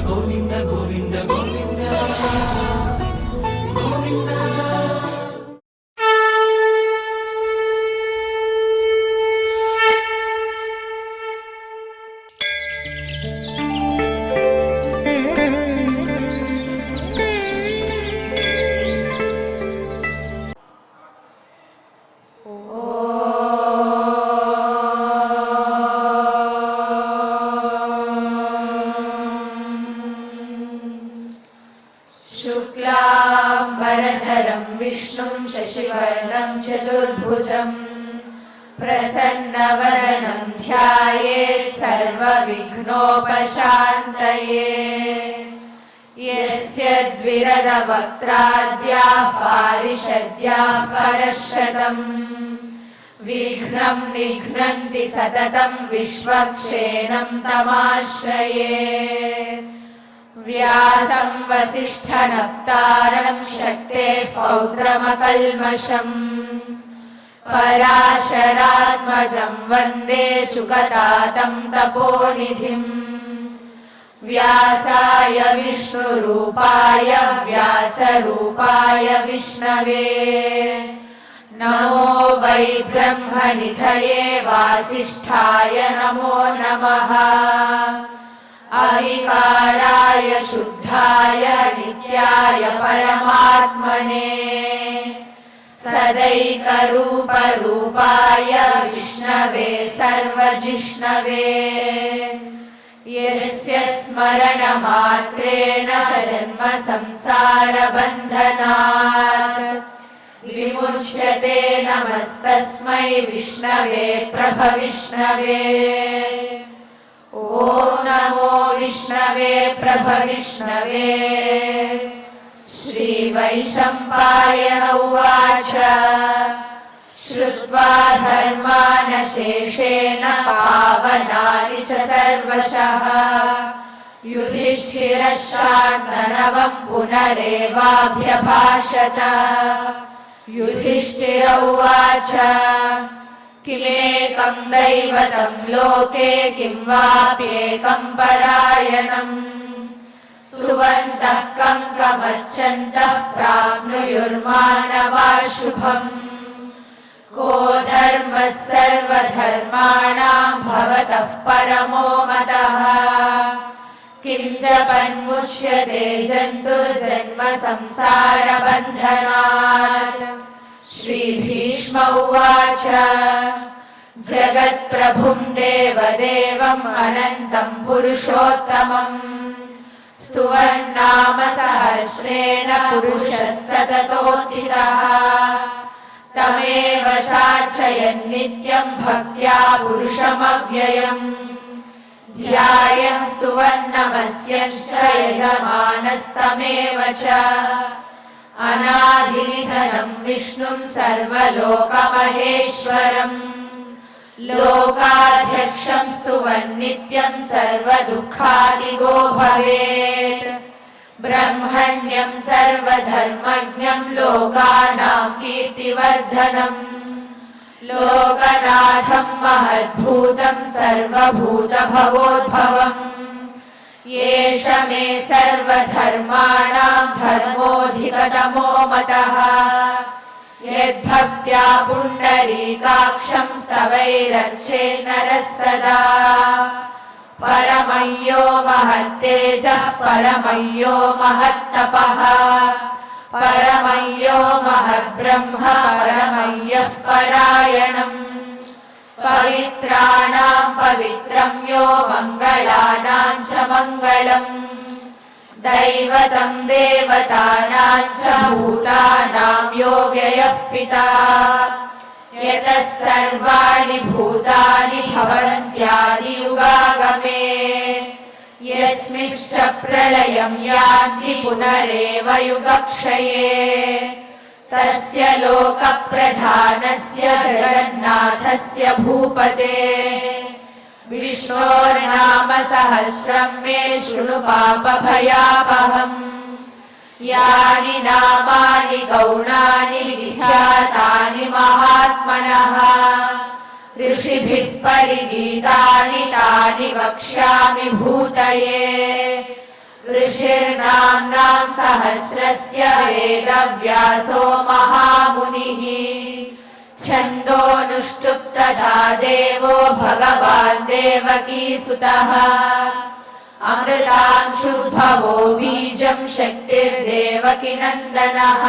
ಗೋವಿಂದ ಗೋವಿಂದ ಗೋವಿಂದ ಗೋವಿಂದ. शुक्लाम्बरधरं विष्णुं शशिवर्णं चतुर्भुजं प्रसन्नवदनं ध्यायेत् सर्वविघ्नोपशान्तये। यस्य द्विरदवक्त्राद्याः पारिषद्याः परश्शतम् विघ्नं निघ्नन्ति सततं विश्वक्सेनं तमाश्रये। व्यासं वसिष्ठनप्तारं शक्तेः पौत्रमकल्मषम् पराशरात्मजं वन्दे सुगतातं तपोनिधिम्। व्यासाय विष्णुरूपाय व्यासरूपाय विष्णवे नमो वै ब्रह्मनिधये वासिष्ठाय नमो नमः। अविकाराय शुद्धाय नित्याय परमात्मने सदैकरूपरूपाय विष्णवे सर्वजिष्णवे। यस्य स्मरणमात्रेण जन्म संसारबन्धनात् विमुच्यते नमस्तस्मै विष्णवे प्रभविष्णवे। ॐ नमो विष्णवे प्रभविष्णवे। श्रीवैशम्पायन उवाच श्रुत्वा धर्मानशेषेण पावनानि च सर्वशः युधिष्ठिरः शान्तनवं पुनरेवाभ्यभाषत। युधिष्ठिर उवाच किमेकं दैवतं लोके किं वाप्येकं परायणम् स्तुवन्तः कं कमर्चन्तः प्राप्नुयुर्मानवाः शुभम्। को धर्मः सर्वधर्माणां भवतः परमो मतः किं जपन्मुच्यते जन्तुर्जन्म संसारबन्धनात्। श्रीभीष्म उवाच जगत्प्रभुं देवदेवम् अनन्तं पुरुषोत्तमम् स्तुवन्नाम सहस्रेण पुरुषः सततोत्थितः। तमेव चार्चयन् नित्यं भक्त्या पुरुषमव्ययम् ध्यायन् स्तुवन्नमस्यंश्च यजमानस्तमेव च। अनादिनिधनं विष्णुं सर्वलोकमहेश्वरम् लोकाध्यक्षं स्तुवन्नित्यं सर्वदुःखादिगो भवेत्। ब्रह्मण्यं सर्वधर्मज्ञं लोकानां कीर्तिवर्धनम् लोकनाथं महद्भूतं सर्वभूतभवोद्भवम्। येष मे सर्वधर्माणां धर्मोऽधिकतमो मतः यद्भक्त्या पुण्डरीकाक्षं स्तवैरर्चेत् नरः सदा। परमय्यो महत्तेजः परमय्यो महत्तपः परमय्यो महद्ब्रह्म परमय्यः परायणम्। पवित्राणां पवित्रं यो मङ्गलानां च मङ्गलम् दैवतं देवतानां च भूतानां यो व्ययः पिता। यतः सर्वाणि भूतानि भवन्त्यादियुगागमे यस्मिंश्च प्रलयं यान्ति पुनरेव युगक्षये। तस्य लोकप्रधानस्य जगन्नाथस्य भूपते विष्णोर्नाम सहस्रं मे शृणु पापभयापहम्। यानि नामानि गौणानि विख्यातानि महात्मनः ऋषिभिः परिगीतानि तानि वक्ष्यामि भूतये। ऋषिर्नाम्नां सहस्रस्य वेदव्यासो महामुनिः छन्दोनुष्टुप् तथा देवो भगवान् देवकीसुतः अमृतांशुद्भवो बीजं शक्तिर्देवकीनन्दनः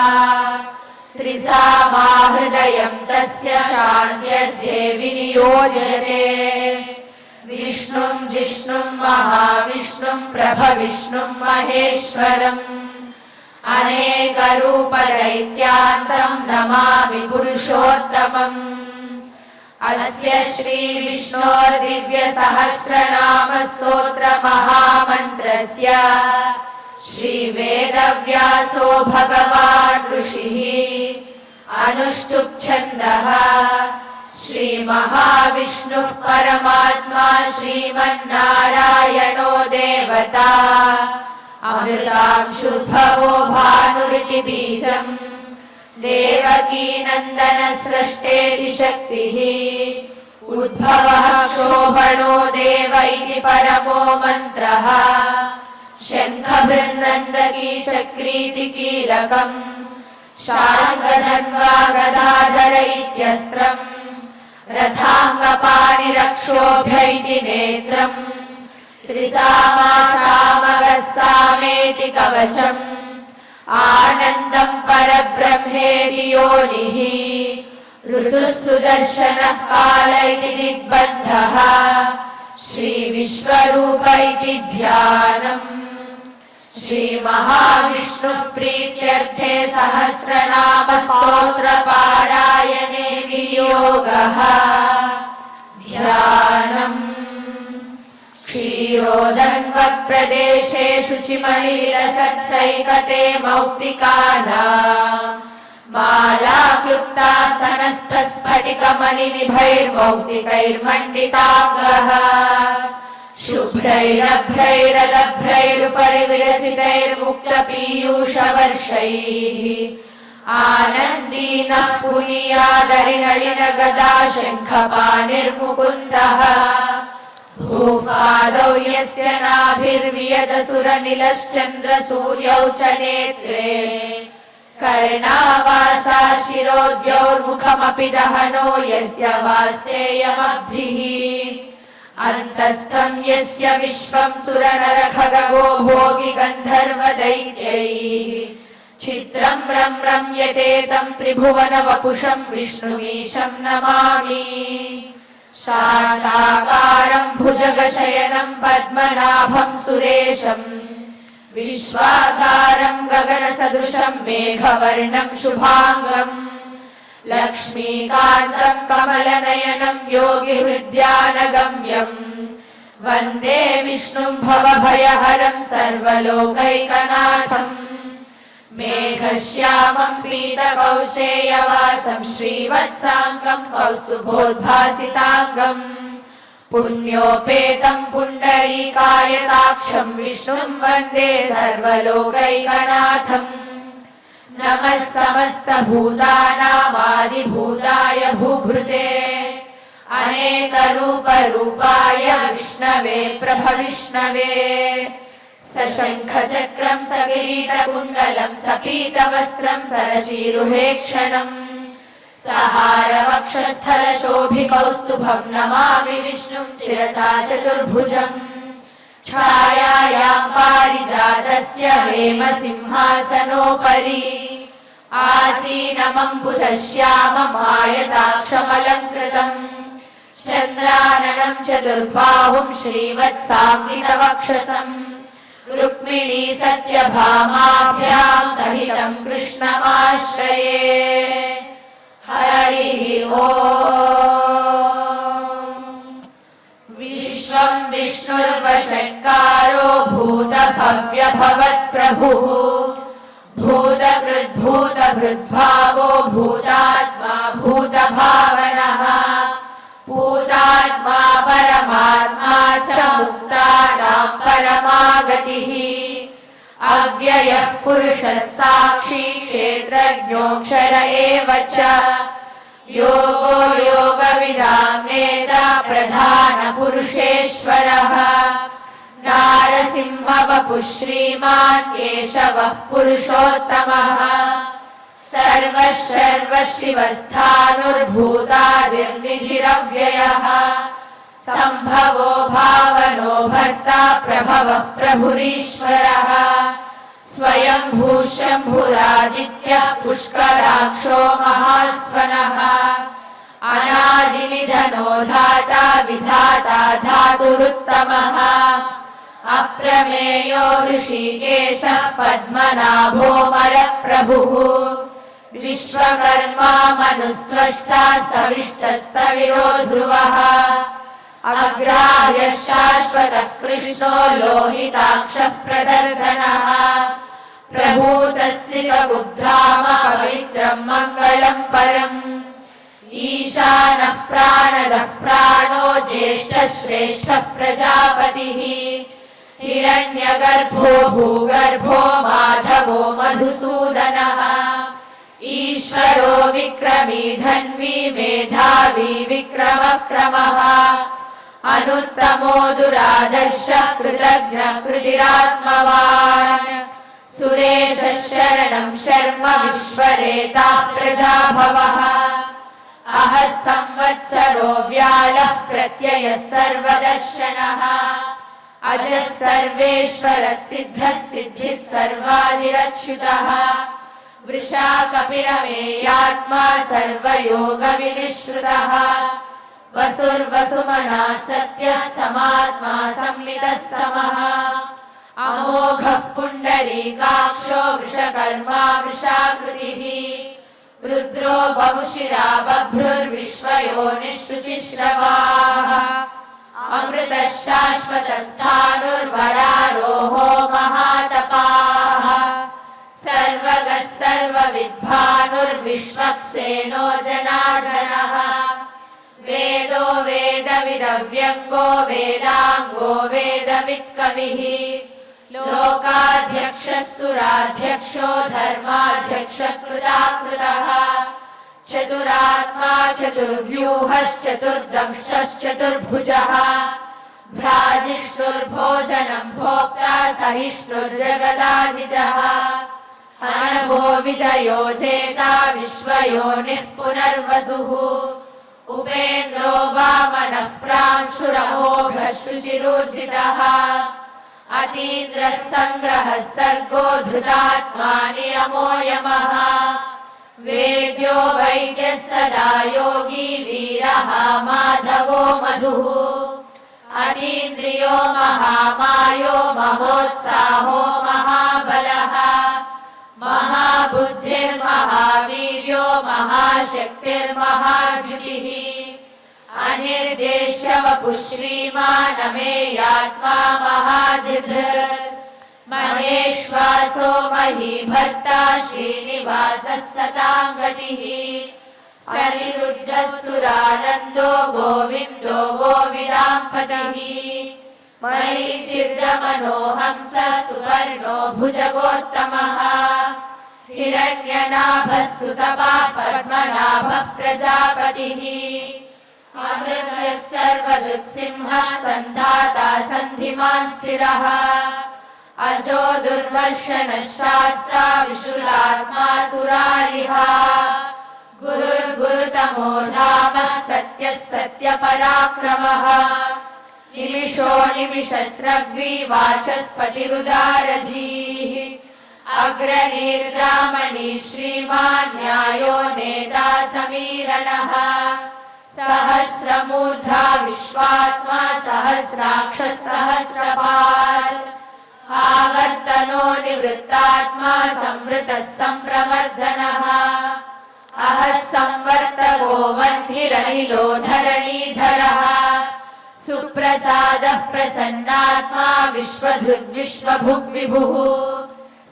त्रिसामाहृदयं तस्य शान्त्यर्थे विनियोज्यते विष्णुं जिष्णुं महाविष्णुं प्रभविष्णुं महेश्वरम् अनेकरूपदैत्यान्तं नमामि पुरुषोत्तमम् अस्य श्रीविष्णोर्दिव्यसहस्रनामस्तोत्रमहामन्त्रस्य श्रीवेदव्यासो भगवान् ऋषिः अनुष्टुप् छन्दः श्रीमहाविष्णुः परमात्मा श्रीमन्नारायणो देवता अमृतांशुद्भवो भानुरिति बीजम् देवकीनन्दनस्रष्टेति शक्तिः उद्भवः शोभनो देव इति परमो मन्त्रः शङ्खभृन्नन्दकी चक्रीति कीलकम् शार्ङ्गधन्वा गदाधर इत्यस्त्रम् रथाङ्गपाणिरक्षोभ्य इति नेत्रम् त्रिसामासामगः सामेति कवचम् आनन्दं परब्रह्मेति योनिः ऋतुः सुदर्शनः काल इति दिग्बन्धः श्रीविश्वरूप इति ध्यानम् श्रीमहाविष्णुः प्रीत्यर्थे सहस्रनामस्तोत्रपारायणे विनियोगः ध्यानम् क्षीरोदन्वत्प्रदेशे शुचिमणिविलसत्सैकते मौक्तिकानाम् मालाक्लुप्तासनस्थस्फटिकमणिनिभैर्मौक्तिकैर्मण्डिताङ्गः शुभ्रैरभ्रैरदभ्रैरुपरि विरचितैर्मुक्तपीयूषवर्षैः आनन्दीनः पुनीयादरिनलिनगदा शङ्खपाणिर्मुकुन्दः भूपादौ यस्य नाभिर्वियदसुरनिलश्चन्द्रसूर्यौ च नेत्रे कर्णावासा शिरोद्यौर्मुखमपि दहनो यस्य वास्तेयमब्धिः अन्तस्थं यस्य विश्वं सुरनरखगो भोगि गन्धर्वदैत्यैः चित्रं रम्यते तं त्रिभुवनवपुषं विष्णुमीशं नमामि शान्ताकारं भुजगशयनं पद्मनाभं सुरेशं विश्वाकारं गगनसदृशं मेघवर्णं शुभाङ्गम् लक्ष्मीकान्तं कमलनयनं योगिहृद्यानगम्यं वन्दे विष्णुं भवभयहरं सर्वलोकैकनाथम् मेघश्यामं पीतकौशेयवासं श्रीवत्साङ्गं कौस्तुभोद्भासिताङ्गम् पुण्योपेतं पुण्डरीकायताक्षं विष्णुं वन्दे सर्वलोकैकनाथम् नमः समस्तभूतानामादिभूताय भूभृते अनेकरूपरूपाय विष्णवे प्रभविष्णवे सशङ्खचक्रं सकिरीटकुण्डलं सपीतवस्त्रं सरसीरुहेक्षणम् सहारवक्षस्थलशोभिकौस्तुभं नमामि विष्णुं शिरसा चतुर्भुजम् छायायां पारिजातस्य हेमसिंहासनोपरि आसीनमम्बुधश्याममायताक्षमलङ्कृतम् चन्द्राननं चतुर्बाहुं श्रीवत्साङ्गितवक्षसम् रुक्मिणी सत्यभामाभ्यां सहितं कृष्णमाश्रये हरिः ओम् विश्वं विष्णुर्वषट्कारो भूतभव्यभवत्प्रभुः भूतकृद्भूतभृद्भावो भूतात्मा भूतभावनः पूतात्मा परमात्मा च मुक्तानां परमागतिः अव्ययः पुरुषः साक्षी क्षेत्रज्ञोऽक्षर एव च योगो योगविदां नेता प्रधानपुरुषेश्वरः नारसिंह नरसिंहवपुः श्रीमान् केशवः पुरुषोत्तमः सर्वः सर्वः शिवस्थाणुर्भूतादिर्निधिरव्ययः सम्भवो भावनो भर्ता प्रभवः प्रभुरीश्वरः स्वयंभू शम्भुरादित्यः पुष्कराक्षो महास्वनः अनादिनिधनो धाता विधाता धातुरुत्तमः अप्रमेयो ऋषिकेशः पद्मनाभो मरप्रभुः विश्वकर्मा मनुस्त्वष्टा स्तविष्टस्तविरो ध्रुवः अग्राह्यः शाश्वतः कृष्णो लोहिताक्षः प्रदर्शनः प्रभूतस्थितबुद्धाम पवित्रं मङ्गलं परम् ईशानः प्राणदः प्राणो ज्येष्ठः श्रेष्ठः प्रजापतिः हिरण्यगर्भो भूगर्भो माधवो मधुसूदनः ईश्वरो विक्रमी धन्वी मेधावी विक्रमक्रमः अनुत्तमो दुरादर्शः कृतज्ञः कृतिरात्मवान् सुरेशः शरणं शर्म विश्वरेता प्रजाभवः अहः संवत्सरो व्यालः प्रत्ययः सर्वदर्शनः अजः सर्वेश्वरः सिद्धः सिद्धिः सर्वादिरच्युतः वृषा कपिरमेयात्मा सर्वयोगविनिश्रुतः वसुर्वसुमना सत्यः समात्मा संवितः समः अमोघः पुण्डरीकाक्षो वृषकर्मा वृषाकृतिः रुद्रो बहुशिरा बभ्रुर्विश्वयोनिःशुचिश्रवाः अमृतः शाश्वतस्थाणुर्वरारोहो महातपाः सर्वगः सर्वविद्भानुर्विश्वक्सेनो जनार्दनः वेदो वेदविदव्यङ्गो वेदाङ्गो वेदवित्कविः लोकाध्यक्षः सुराध्यक्षो धर्माध्यक्षः कृताकृतः चतुरात्मा चतुर्व्यूहश्चतुर्दंष्टश्चतुर्भुजः भ्राजिष्णुर्भोजनं भोक्ता सहिष्णुर्जगदाधिजः अनघो विजयो जेता विश्वयोनिः पुनर्वसुः उपेन्द्रो वामनः प्रांशुरमोघः शुचिरूर्जितः अतीन्द्रः सङ्ग्रहः सर्गो धृतात्मा नियमो यमः वेद्यो वैद्यः सदा योगी वीरः माधवो मधुः अतीन्द्रियो महामायो महोत्साहो महाबलः महाबुद्धिर्महावीर्यो महाशक्तिर्महाद्युतिः अनिर्देश्य वपुः श्रीमानमेयात्मा महाधृधृत् महेश्वासो महीभर्ता श्रीनिवासः सताङ्गतिः सनिरुद्धः सुरानन्दो गोविन्दो गोविदाम्पतिः मरीचिर्दमनोहंसः सुपर्णो भुजगोत्तमः हिरण्यनाभः सुतपाः पद्मनाभः प्रजापतिः अमृतः सर्वदृक्सिंहः सन्धाता सन्धिमान् स्थिरः अजो दुर्वर्षणः शास्ता विशुलात्मा सुरारिः गुरुर्गुरुतमो धामः सत्यः सत्यपराक्रमः निमिषो निमिषस्रग्वी वाचस्पतिरुदारधीः अग्रणीर्ब्राह्मणी श्रीमान् न्यायो नेता समीरणः सहस्रमूर्धा विश्वात्मा सहस्राक्षः सहस्रपात् आवर्तनो निवृत्तात्मा संवृतः सम्प्रवर्धनः अहः संवर्तको वह्निरनिलो धरणीधरः सुप्रसादः प्रसन्नात्मा विश्वधृग्विश्वभुग्विभुः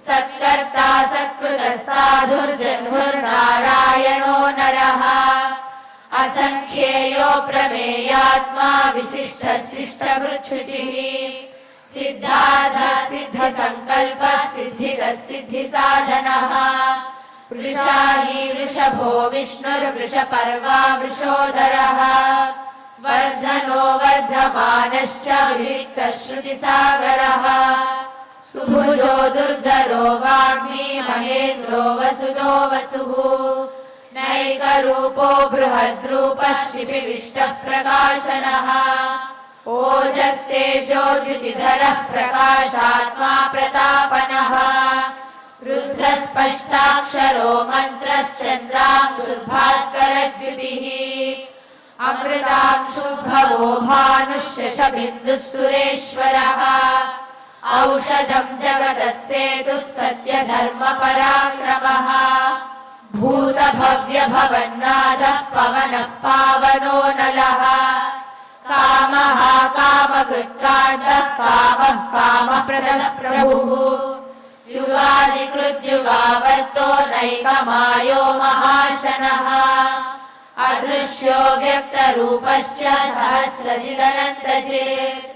सत्कर्ता सत्कृतः साधुर्जह्नुर्नारायणो नरः असंख्येयो प्रमेयात्मा विशिष्टः शिष्टभृच्छुचिः सिद्धार्थः सिद्धसङ्कल्पः सिद्धिदः सिद्धिसाधनः वृषाही वृषभो विष्णुर्वृषपर्वा वृषोदरः वर्धनो वर्धमानश्च विविक्तश्रुतिसागरः सुभुजो दुर्धरो वाग्मी महेन्द्रो वसुदो वसुः नैकरूपो बृहद्रूपः शिपिविष्टः प्रकाशनः ओजस्तेजोद्युतिधरः प्रकाशात्मा प्रतापनः रुद्रस्पष्टाक्षरो मन्त्रश्चन्द्रांशुर्भास्करद्युतिः अमृतांशुद्भवो भानुः शशबिन्दुः सुरेश्वरः औषधं जगतः सेतुः सत्यधर्मपराक्रमः भूतभव्यभवन्नाथः पवनः पावनो नलः कामः कामकृत्कान्तः कामः कामप्रदः प्रभुः युगादिकृद्युगावर्तो नैकमायो महाशनः अदृश्यो व्यक्तरूपश्च सहस्रजिदनन्तचित्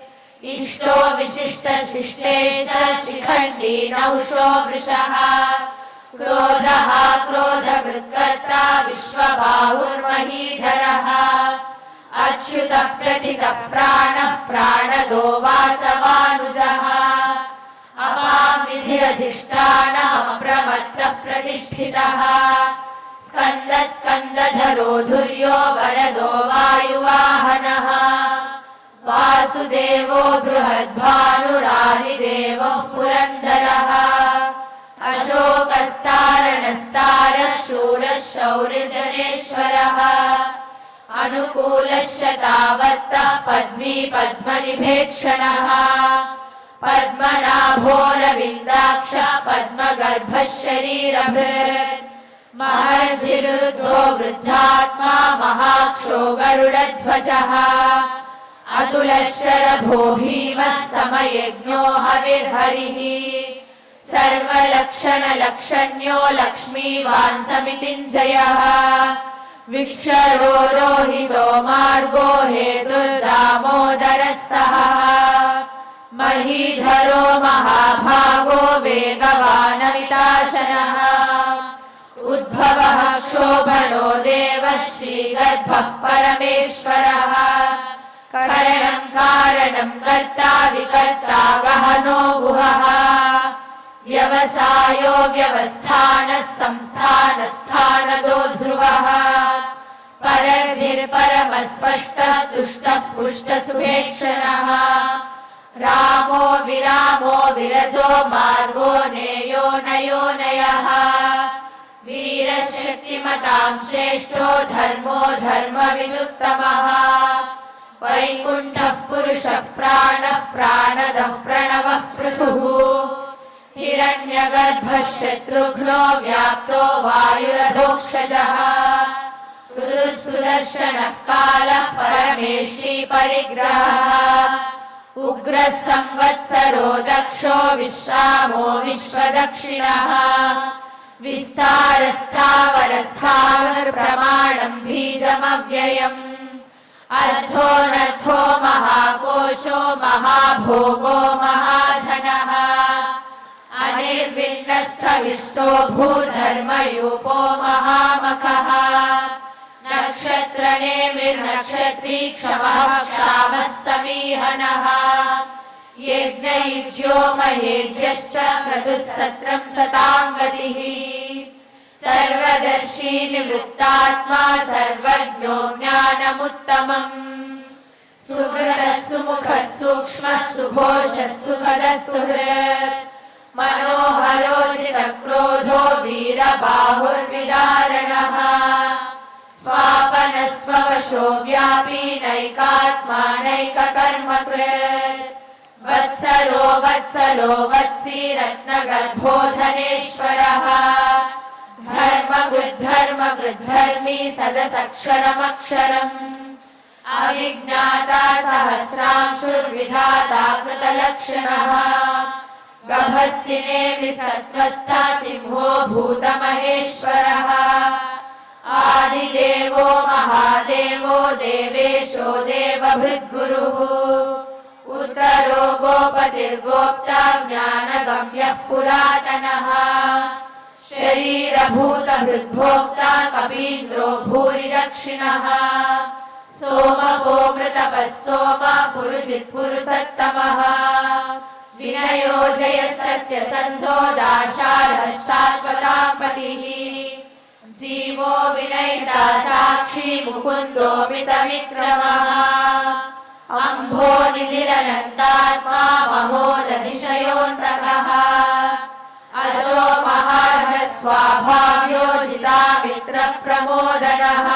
इष्टो विशिष्टशिष्टेश्च शिखण्डी नहुषो वृषः क्रोधः क्रोधकृत्कर्ता विश्वबाहुर्महीधरः अच्युतः प्रथितः प्राणः प्राणदो वासवानुजः अपां प्रमत्तः प्रतिष्ठितः स्कन्दः स्कन्दधरो धुर्यो वरदो वायुवाहनः वासुदेवो बृहद्भानुरादिदेवः पुरन्दरः अशोकस्तारणस्तारः शूरः शौर्यजनेश्वरः अनुकूलः शतावर्तः पद्मी पद्मनिभेक्षणः पद्मनाभोरविन्दाक्षः पद्मगर्भः शरीरभृत् महर्षिरुद्धो वृद्धात्मा महाक्षो गरुडध्वजः अतुलः शरभो भीमः समयज्ञो हविर्हरिः सर्वलक्षणलक्षण्यो लक्ष्मीवान् समितिञ्जयः विक्षरो रोहितो मार्गो हेतुर्दामोदरः सहः महीधरो महाभागो वेगवानमिताशनः उद्भवः शोभनो देवः श्रीगर्भः परमेश्वरः करणं कारणं कर्ता विकर्ता गहनो गुहः व्यवसायो व्यवस्थानः संस्थानस्थानदो ध्रुवः परधिर्परमस्पष्टः तुष्टः पुष्टसुभेक्षणः रामो विरामो विरजो मार्गो नेयो नयो नयः वीरशक्तिमतां श्रेष्ठो धर्मो धर्मविदुत्तमः वैकुण्ठः पुरुषः प्राणः प्राणदः प्रणवः पृथुः हिरण्यगर्भः शत्रुघ्नो व्याप्तो वायुरधोक्षजः ऋतुः सुदर्शनः कालः परमेष्टि परिग्रहः उग्रः संवत्सरो दक्षो विश्रामो विश्वदक्षिणः विस्तारस्थावरस्थावरप्रमाणं बीजमव्ययम् अर्थोऽनर्थो महाकोशो महाभोगो महाधनः अनिर्विण्णस्थविष्टो भूधर्मयूपो महामखः नक्षत्रनेमिर्नक्षत्री क्षमः क्षामः समीहनः यज्ञयुज्यो महेज्यश्च क्रतुः सत्रं सताङ्गतिः सर्वदर्शी निवृत्तात्मा सर्वज्ञो ज्ञानमुत्तमम् सुहृदः सुमुखः सूक्ष्मः सुघोषः सुखदः सुहृत् मनोहरोजितक्रोधो वीरबाहुर्विदारणः स्वापनस्ववशो व्यापी नैकात्मा नैककर्मकृत् वत्सलो वत्सलो वत्सी रत्नगर्भो धनेश्वरः धर्मकृद्धर्मी सदसक्षरमक्षरम् अविज्ञाता सहस्रांशुर्विधाता कृतलक्षणः गभस्तिनेमि सस्वस्था सिंहो भूतमहेश्वरः आदिदेवो महादेवो देवेशो देवभृद्गुरुः उत्तरो गोपतिर्गोप्ता ज्ञानगम्यः पुरातनः शरीरभूतभृद्भोक्ता कपीन्द्रो भूरिदक्षिणः सोमपोमृतपः सोम पुरुजित्पुरुषत्तमः विनयो जयः सत्यसन्धो दाशारः शाश्वतापतिः जीवो विनयिता साक्षी मुकुन्दोऽमितविक्रमः अम्भो निधिरनन्तात्मा महोदधिशयोऽन्तकः अजो महार्हस्वाभाव्योजितामित्रप्रमोदनः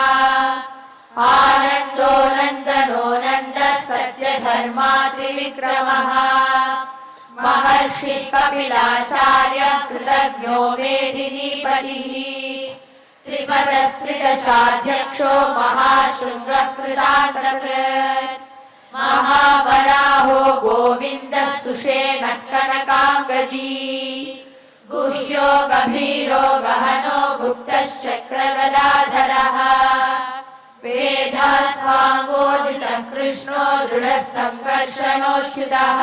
आनन्दो नन्दनो नन्दः सत्यधर्मात्रिविक्रमः महर्षि कपिलाचार्य कृतज्ञो मेदिनीपतिः त्रिपदस्त्रिदशाध्यक्षो महाशृङ्गः कृतान्तकृत् महावराहो गोविन्दः सुषेणः कनकाङ्गदी गुह्यो गभीरो गहनो गुप्तश्चक्रगदाधरः वेदास्वाङ्गोजितः कृष्णो दृढः सङ्कर्षणोच्युतः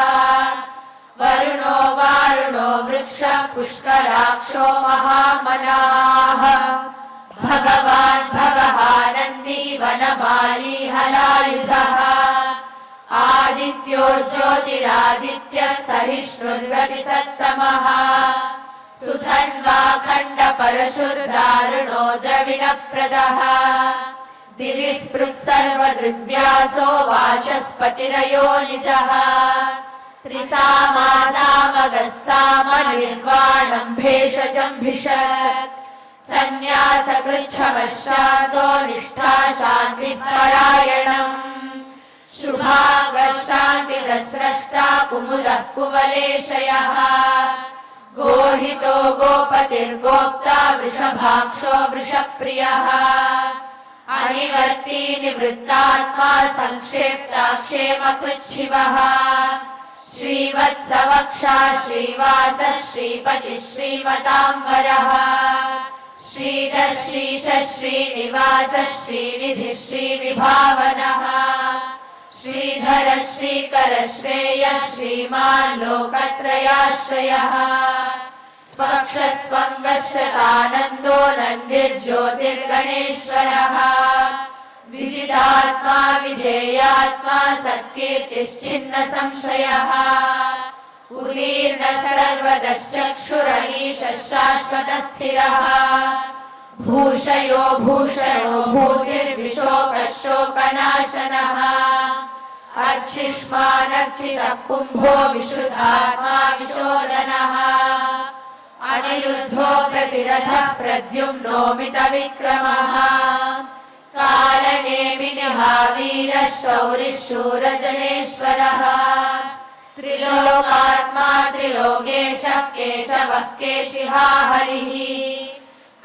वरुणो वारुणो वृक्षः पुष्कराक्षो महामनाः भगवान् भगहानन्दी वनमाली हलायुधः आदित्यो ज्योतिरादित्यः सहिष्णुर्गतिसत्तमः सुधन्वा खण्डपरशुर्दारुणो द्रविणप्रदः दिवि स्पृक्सर्वदृग्व्यासो वाचस्पतिरयो निजः त्रिसामासामगः सामनिर्वाणम् भेषजम्भिषक् सन्न्यासकृच्छमश्चातो निष्ठा शान्तिः परायणम् शुभाङ्गशान्तिरस्रष्टा कुमुदः कुवलेशयः गोहितो गोपतिर्गोप्ता वृषभाक्षो वृषप्रियः अनिवर्ती निवृत्तात्मा संक्षेप्ता क्षेमकृच्छिवः श्रीवत्सवक्षा श्रीवासः श्रीपतिः श्रीमताम्बरः श्रीधः श्रीशः श्रीनिवासः श्रीनिधिः श्रीविभावनः श्रीधरः श्रीकरः श्रेयः श्रीमान् लोकत्रयाश्रयः स्वक्षस्वङ्गश्रतानन्दो नन्दिर्ज्योतिर्गणेश्वरः विजितात्मा विधेयात्मा सत्कीर्तिश्चिन्न संशयः उदीर्ण सर्वतश्चक्षुरणीशः शाश्वतस्थिरः भूषयो भूषणो भूतिर्विशोकः शोकनाशनः अर्चिष्मानर्चितः कुम्भो विशुद्धात्मा विशोदनः अनिरुद्धो प्रतिरथः प्रद्युम्नोमितविक्रमः कालनेमिनिः वीरः शौरिः शूरजनेश्वरः त्रिलोकात्मा त्रिलोकेशः केशवः केशिहा हरिः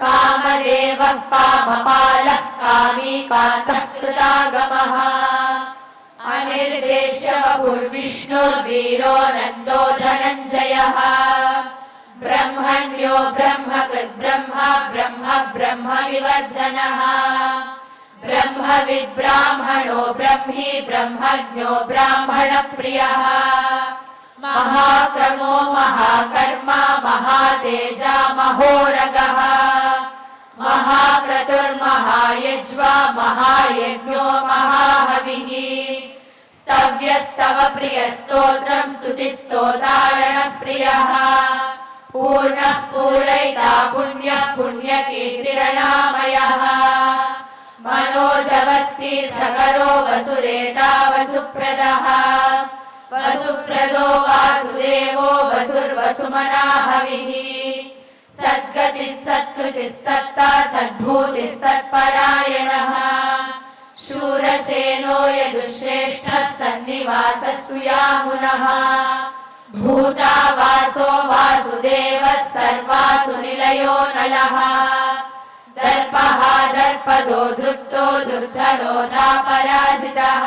कामदेवः कामपालः कामीकान्तः कृतागमः अनिर्देश्य वपुर्विष्णुर्वीरो नन्दो धनञ्जयः ब्रह्मण्यो ब्रह्मकृत् ब्रह्मा ब्रह्म ब्रह्मविवर्धनः ब्रह्मविद्ब्राह्मणो ब्रह्मी ब्रह्मज्ञो ब्राह्मणप्रियः महाक्रमो महाकर्मा महातेजा महोरगः महाक्रतुर्महायज्वा महायज्ञो महाहविः स्तव्यस्तव प्रियस्तोत्रम् स्तुतिस्तोतारणप्रियः पूर्णः पूरयिता पुण्यः पुण्यकीर्तिरनामयः मनोजवस्तीर्थकरो वसुरेता वसुप्रदः वसुप्रदो वासुदेवो वसुर्वसुमनाहविः सद्गतिः सत्कृतिः सत्ता सद्भूतिः सत्परायणः शूरसेनो यदुश्रेष्ठः सन्निवासः सुयामुनः भूता वासो वासुदेवः सर्वासु निलयो नलः दर्पः दर्पदो धृतो दुर्धरोधापराजितः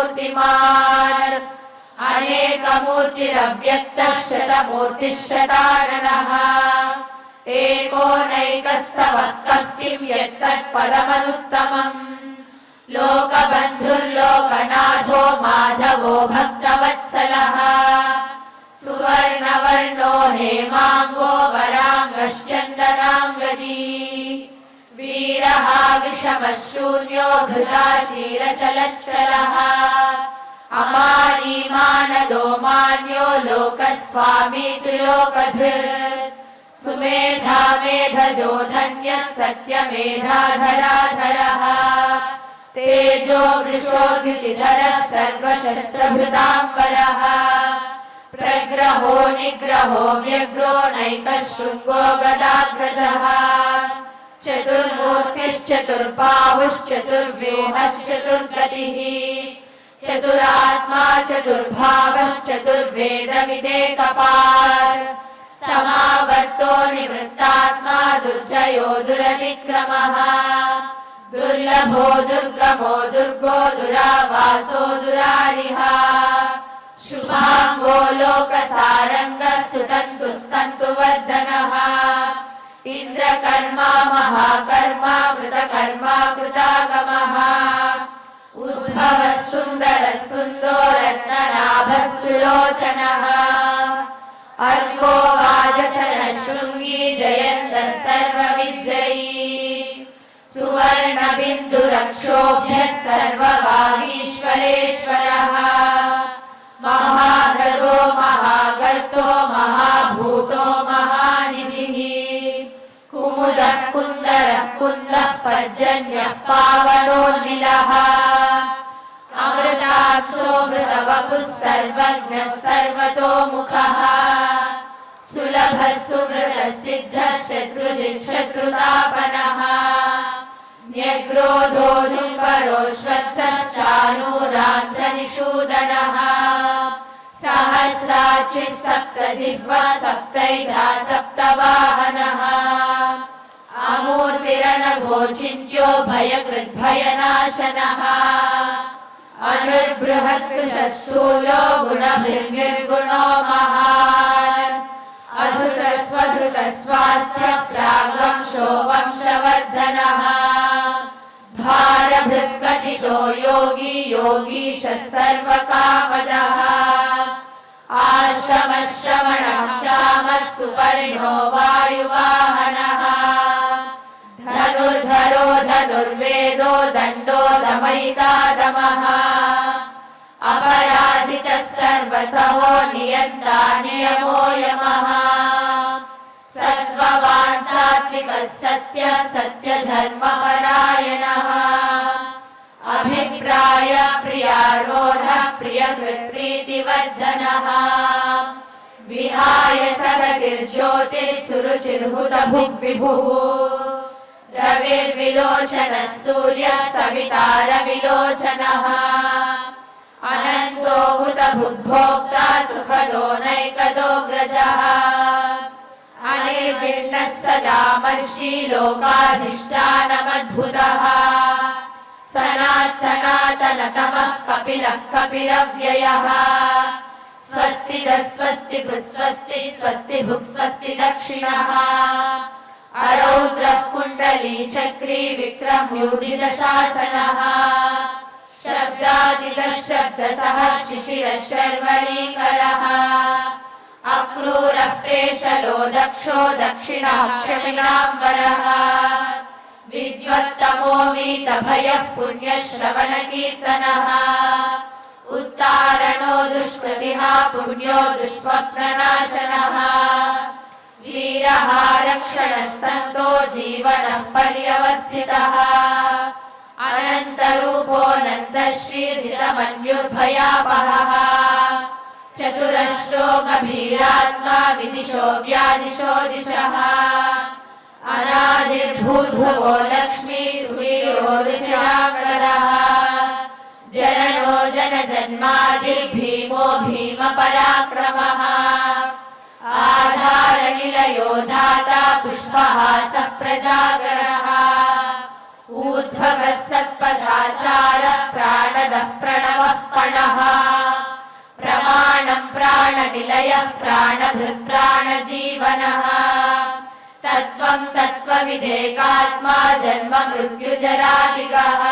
विश्वमूर्तिर्महामूर्तिर्दीप्तमूर्तिरमूर्तिमान् अनेकमूर्तिरव्यक्तः शतमूर्तिः शताननः एको नैकस्तवः कः किं यत्तत्पदमनुत्तमम् लोकबन्धुर्लोकनाथो माधवो भक्तवत्सलः सुवर्णवर्णो हेमाङ्गो वराङ्गश्चन्दनाङ्गदी द्रौपदी वीरः विषमशून्यो घृताशीरचलश्चलः अमानी मानदो मान्यो लोकस्वामी त्रिलोकधृत् सुमेधा मेधजो धन्यः सत्यमेधाधराधरः तेजो वृषोद्युतिधरः सर्वशस्त्रभृताम्बरः प्रग्रहो निग्रहो व्यग्रो नैकशृङ्गो गदाग्रजः चतुर्मूर्तिश्चतुर्बाहुश्चतुर्व्यूहश्चतुर्गतिः चतुरात्मा चतुर्भावश्चतुर्वेदमिदेकपात् समावर्तो निवृत्तात्मा दुर्जयो दुरतिक्रमः दुर्लभो दुर्गमो दुर्गो दुरावासो दुरारिः शुभाङ्गो लोकसारङ्गः सुतन्तुस्तन्तुवर्धनः इन्द्रकर्मा महाकर्मा कृतकर्मा कृतागमः उद्भवः सुन्दरः सुन्दो रत्ननाभः सुलोचनः अर्को वाजसनः शृङ्गी जयन्तः सर्वविजयी सुवर्णबिन्दुरक्षोभ्यः सर्ववागीश्वरेश्वरः महाह्रदो महागर्तो महाभूतो महानिधिः कुमुदः कुन्दरः कुन्दः पर्जन्यः पावनोन्निलः अमृतासोऽमृतवपुः सर्वज्ञः सर्वतोमुखः सुलभः सुहृदः सिद्धः शत्रुजिच्छत्रुतापनः न्यग्रोधो दुर्बलो श्रद्धः चाणूरान्ध्रनिषूदनः सहस्राक्षिः सप्तजिह्वः सप्तैधा सप्तवाहनः अमूर्तिरनघोचिन्त्यो भयकृद्भयनाशनः अनुर्बृहत्कृशस्थूलो गुणभिर्निर्गुणो महान् अधृतस्वधृतस्वास्य प्राग्वंशो वंशवर्धनः भारभृत्कचितो योगी योगीशः सर्वकामदः आश्रमः श्रमणः श्यामः सुपर्णो वायुवाहनः धनुर्धरो धनुर्वेदो दण्डो दमयितादमः अपराजितः सर्वसहो नियन्ता नियमो यमः सत्त्ववान् सात्विकः सत्यः सत्यधर्मपरायणः अभिप्राय प्रियारोधः प्रियकृत्प्रीतिवर्धनः विहाय सगतिर्ज्योतिः सुरुचिर्हुतभुग्विभुः रविर्विलोचनः सूर्यः सवितारविलोचनः अनन्तो हुतभुग्भोक्ता सुखदो नैकदोऽग्रजः अनिर्विण्णः सदामर्षि लोकाधिष्ठानमद्भुतः सनातनतमः कपिलः कपिलव्ययः स्वस्ति स्वस्ति स्वस्ति स्वस्ति भुक् स्वस्ति दक्षिणः अरौद्रः कुण्डली चक्री विक्रम्यूजितशासनः शब्दादितः शब्दसः शिशिरः शर्वरीकरः अक्रूरः प्रेषलो दक्षो दक्षिणः क्षमिणाम्बरः विद्वत्तमो वीतभयः पुण्यश्रवणकीर्तनः उत्तारणो दुष्कृतिः पुण्यो दुःस्वप्ननाशनः वीरः रक्षणः सन्तो जीवनः पर्यवस्थितः अनन्तरूपोऽनन्तश्रीर्जितमन्युर्भयापहः चतुरश्रो गभीरात्मा विदिशो व्यादिशो दिशः अनादिर्भूर्भुवो लक्ष्मी सुवीरो ऋचिराङ्गदः जननो जनजन्मादिर्भीमो भीमपराक्रमः आधारनिलयो धाता पुष्पहासः प्रजागरः ऊर्ध्वगः सत्पथाचारः प्राणदः प्रणवः पणः प्रमाणं प्राणनिलयः प्राणधृत् प्राणजीवनः तत्त्वं तत्त्वविदेकात्मा जन्म मृत्युजरादिगः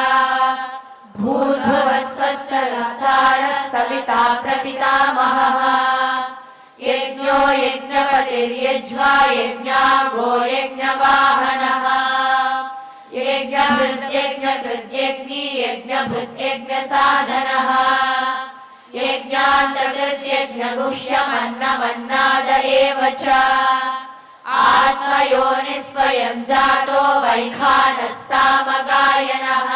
भूर्भुवः स्वस्तरः सारः सविता प्रपितामहः यज्ञो यज्ञपतिर्यज्वा यज्ञागो यज्ञवाहनः यज्ञभृद्यज्ञकृद्यज्ञी यज्ञभृद्यज्ञसाधनः यज्ञान्तकृद्यज्ञगुह्यमन्नमन्नाद एव च आत्मयोनिः स्वयं जातो वैखानः सामगायनः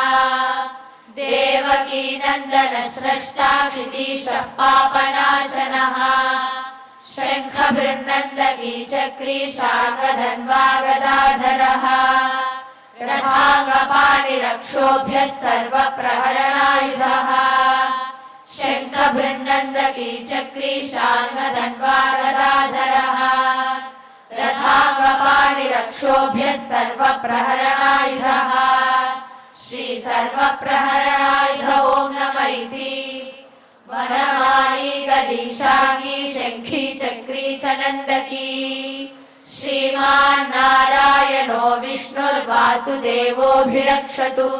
देवकी नन्दनस्रष्टा क्षितीशः पापनाशनः शङ्खभृन्नन्दकी चक्री शार्ङ्गधन्वा गदाधरः रथाङ्गपाणिरक्षोभ्यः सर्वप्रहरणायुधः शङ्खभृन्नन्दकी चक्री शार्ङ्गधन्वा गदाधरः रथाङ्गपाणिरक्षोभ्यः सर्वप्रहरणायुधः श्री सर्वप्रहरणायुध ॐ नमः इति वनमाली गदीशाङ्गी शङ्खी चक्री च नन्दकी श्रीमान् नारायणो विष्णुर्वासुदेवोऽभिरक्षतु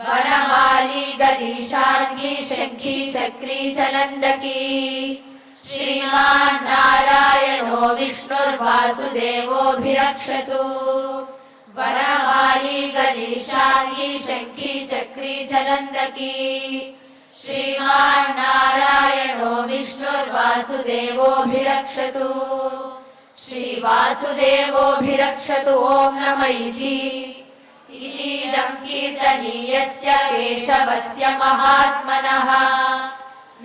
वनमाली गदीशाङ्गी शङ्खी चक्री च नन्दकी श्रीमान् नारायणो विष्णुर्वासुदेवोऽभिरक्षतु वनमाली गदीशाङ्गी शङ्खी चक्री च नन्दकी श्रीमान् नारायणो विष्णुर्वासुदेवोऽभिरक्षतु श्रीवासुदेवोऽभिरक्षतु ॐ नमः इति इदं कीर्तनीयस्य केशवस्य महात्मनः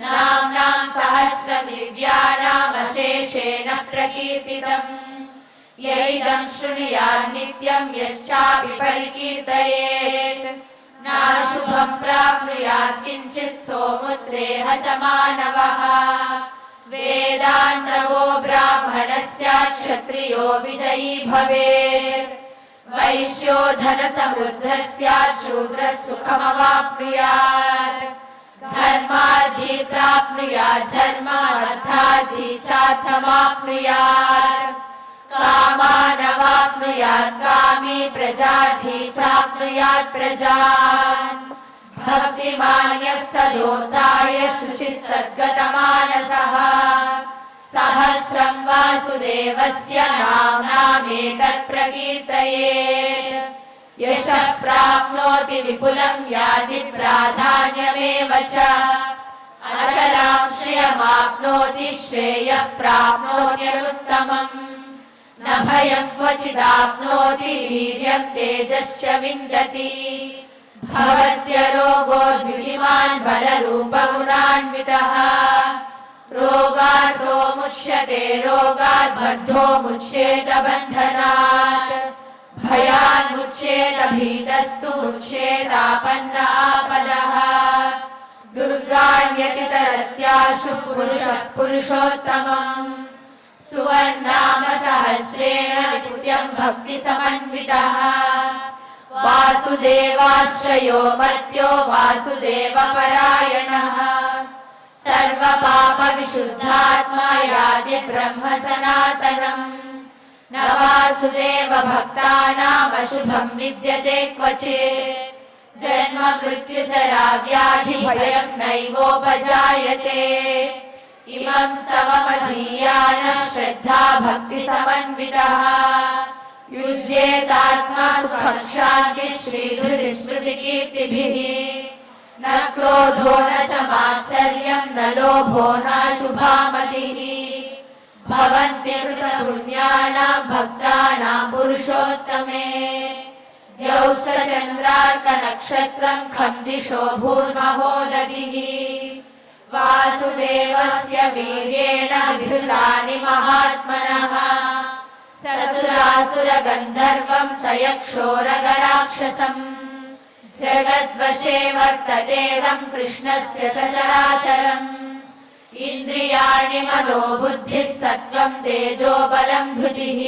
नाम्नां सहस्रदिव्यानामशेषेण प्रकीर्तितम् यैदं शृणुयात् नित्यं यश्चापि परिकीर्तयेत् नाशुभं प्राप्नुयात् किञ्चित् सोमुद्रेह च मानवः वेदान्तगो ब्राह्मणः स्यात् क्षत्रियो विजयी भवेत् वैश्यो धनसमृद्धः स्यात् शूद्रः सुखमवाप्नुयात् धर्मार्थी प्राप्नुयात् धर्मार्थार्थी चार्थमाप्नुयात् कामानवाप्नुयात् कामी प्रजार्थी चाप्नुयात् प्रजान् भक्तिमान् यः सदोताय शुचिः सद्गतमानसः सहस्रं वासुदेवस्य नाम्नामेतत् प्रकीर्तयेत् यशः प्राप्नोति विपुलं याति प्राधान्यमेव च अचलां श्रियमाप्नोति श्रेयः प्राप्नोत्यनुत्तमम् न भयं क्वचिदाप्नोति वीर्यं तेजश्च विन्दति भवत्यरोगो द्युतिमान् बलरूपगुणान्वितः रोगार्तो मुच्यते रोगात् बद्धो मुच्येत बन्धनात् भयान् मुच्येत भीतस्तु मुच्येतापन्न आपदः दुर्गाण्यतितरत्याशु पुरुषः पुरुषोत्तमम् स्तुवन्नाम सहस्रेण नित्यं भक्तिसमन्वितः वासुदेवाश्रयो मर्त्यो वासुदेवपरायणः सर्वपापविशुद्धात्मा याति ब्रह्म सनातनम् न वासुदेव भक्तानामशुभं विद्यते क्वचित् जन्म मृत्युजरा व्याधि भयं नैवोपजायते इमं स्तवमधीयानः श्रद्धा भक्तिसमन्वितः युज्येतात्मा सुखं शान्तिः श्रीधृतिस्मृतिकीर्तिभिः न क्रोधो न च मात्सर्यं न लोभो नाशुभामतिः भवन्ति कृतपुण्यानां भक्तानां पुरुषोत्तमे द्यौस्तचन्द्रार्कनक्षत्रं खं दिशो भूर्महोदधिः वासुदेवस्य वीर्येण विधृतानि महात्मनः ससुरासुरगन्धर्वं सयक्षोरगराक्षसम् जगद्वशे वर्ततेदं कृष्णस्य सचराचरम् इन्द्रियाणि मनो बुद्धिः सत्त्वं तेजो बलं धृतिः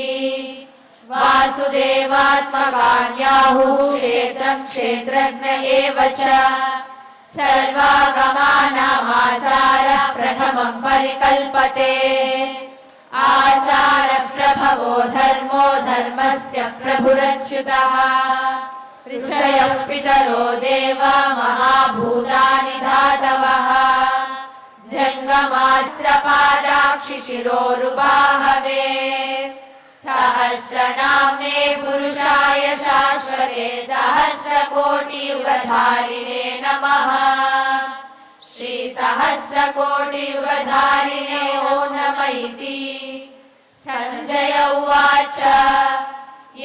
वासुदेवात्मकान्याहुः क्षेत्रं क्षेत्रज्ञ एव च सर्वागमानामाचारः प्रथमं परिकल्पते आचारप्रभवो धर्मो धर्मस्य प्रभुरच्युतः ऋषयः पितरो देवा महाभूतानि धातवः जङ्गा सहस्रपादाक्षिशिरोरुबाहवे सहस्रनाम्ने पुरुषाय शाश्वते सहस्रकोटियुगधारिणे नमः। श्रीसहस्रकोटियुगधारिणे ॐ नमः इति। संजय उवाच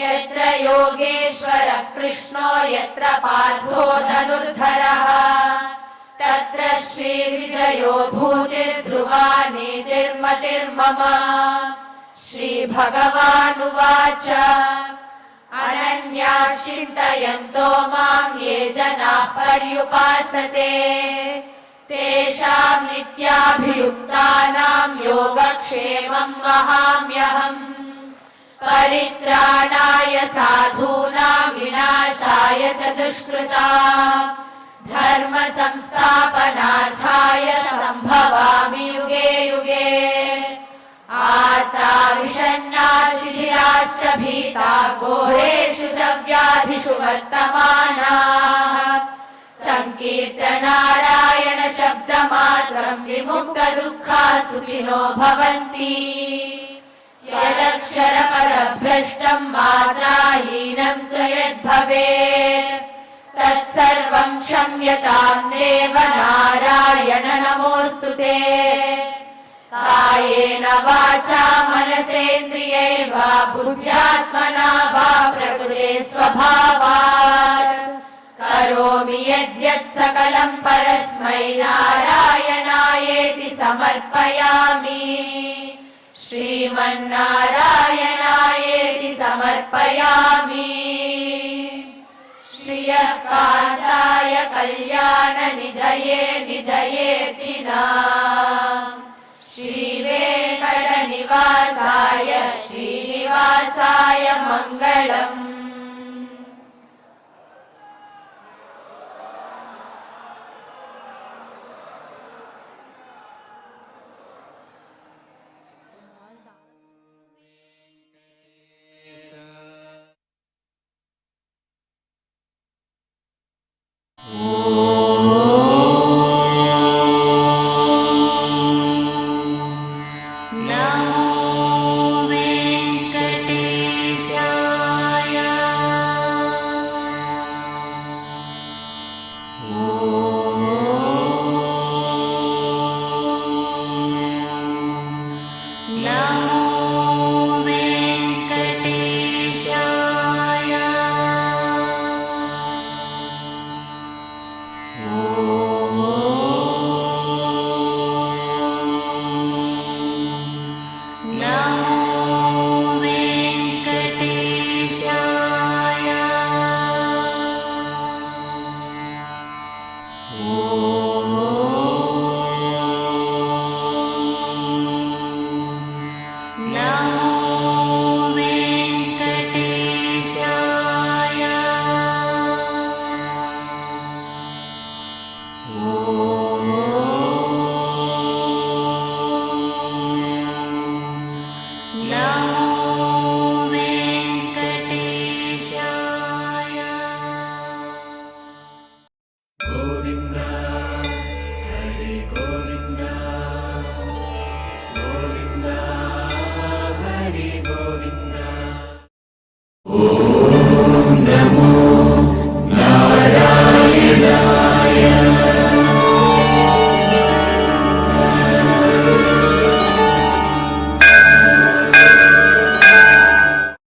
यत्र योगेश्वरः कृष्णो यत्र पार्थो धनुर्धरः तत्र श्रीविजयो भूतिर्ध्रुवा नीतिर्मतिर्मम। श्रीभगवानुवाच अनन्याः चिन्तयन्तो मां ये जनाः पर्युपासते तेषां नित्याभियुक्तानां योगक्षेमं वहाम्यहम्। परित्राणाय साधूनां विनाशाय च दुष्कृतां धर्म संस्थापनार्थाय सम्भवामि युगे युगे। आर्ताविषण्णाः भीता घोरेषु च व्याधिषु वर्तमानाः संकीर्तनारायण शब्दमात्रं विमुक्तदुःखाः सुखिनो भवन्ति। यदक्षरपदभ्रष्टं मात्राहीनं च यद्भवेत् तत्सर्वं क्षम्यतां देव नारायण नमोऽस्तु ते। कायेन वाचा मनसेन्द्रियैर्वा बुद्ध्यात्मना वा प्रकृते स्वभावात् करोमि यद्यत् सकलं परस्मै नारायणायेति समर्पयामि। श्रीमन्नारायणायेति समर्पयामि। श्रियः कान्ताय कल्याणनिधये निधयेतिनाम् श्रीवेङ्कटनिवासाय श्रीनिवासाय मङ्गलम्। ॐ